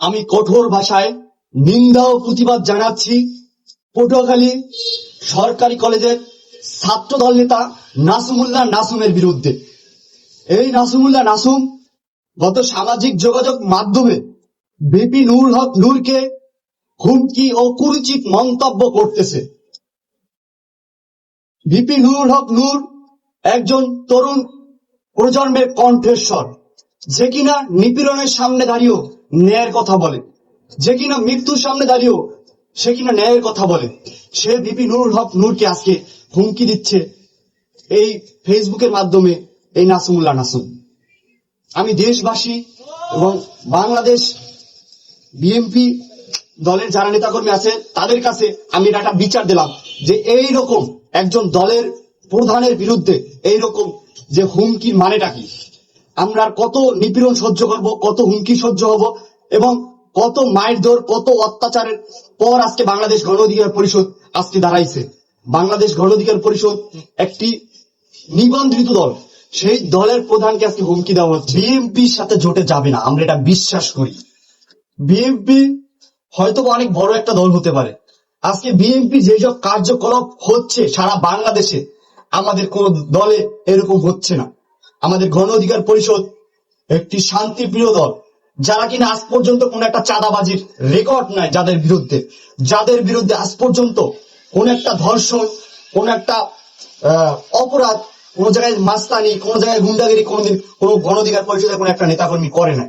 আমি কঠোর ভাষায় নিন্দা ও প্রতিবাদ জানাচ্ছি পটুয়াখালী সরকারি কলেজের ছাত্রদল নেতা নাসুমুল্লাহ নাসুমের বিরুদ্ধে। এই নাসুমুল্লাহ নাসুম গত সামাজিক যোগাযোগ মাধ্যমে ভিপি নূর হক নূরকে হুমকি ও কুরুচিত মন্তব্য করতেছে। ভিপি নূর হক নূর একজন তরুণ প্রজন্মের কণ্ঠস্বর, যে কিনা নিপীড়নের সামনে দাঁড়িয়েও ন্যায়ের কথা বলে, যে কিনা মৃত্যুর সামনে দাঁড়িয়েও সে কিনা ন্যায়ের কথা বলে। সে ভিপি নূর হক নূরকে আজকে হুমকি দিচ্ছে এই ফেসবুকের মাধ্যমে এই নাসুমুল্লাহ নাসুম। আমি দেশবাসী এবং বাংলাদেশ বিএনপি দলের যারা নেতাকর্মী আছে তাদের কাছে আমি একটা বিচার দিলাম যে এই রকম একজন দলের প্রধানের বিরুদ্ধে এইরকম যে হুমকির মানেটা কি। আমরা আর কত নিপীড়ন সহ্য করব, কত হুমকি সহ্য হব এবং কত মারধর, কত অত্যাচারের পর আজকে বাংলাদেশ গণ অধিকার পরিষদ আজকে দাঁড়াইছে। বাংলাদেশ গণ অধিকার পরিষদ একটি নিবন্ধিত দল, সেই দলের প্রধানকে আজকে হুমকি দেওয়া হচ্ছে। বিএনপির সাথে জোটে যাবে না, আমরা এটা বিশ্বাস করি। বিএনপি হয়তো অনেক বড় একটা দল হতে পারে, আজকে বিএনপি যেসব কার্যকলাপ হচ্ছে সারা বাংলাদেশে আমাদের কোন দলে এরকম হচ্ছে না। আমাদের গণ অধিকার পরিষদ একটি শান্তিপ্রিয় দল, যারা কিনা আজ পর্যন্ত কোন একটা চাঁদাবাজির রেকর্ড নাই, যাদের বিরুদ্ধে আজ পর্যন্ত কোন একটা ধর্ষণ, কোন একটা অপরাধ, কোন জায়গায় মাস্তানি, কোন জায়গায় গুন্ডাগিরি কোনদিন কোন গণ অধিকার পরিষদের কোন একটা নেতাকর্মী করে নাই।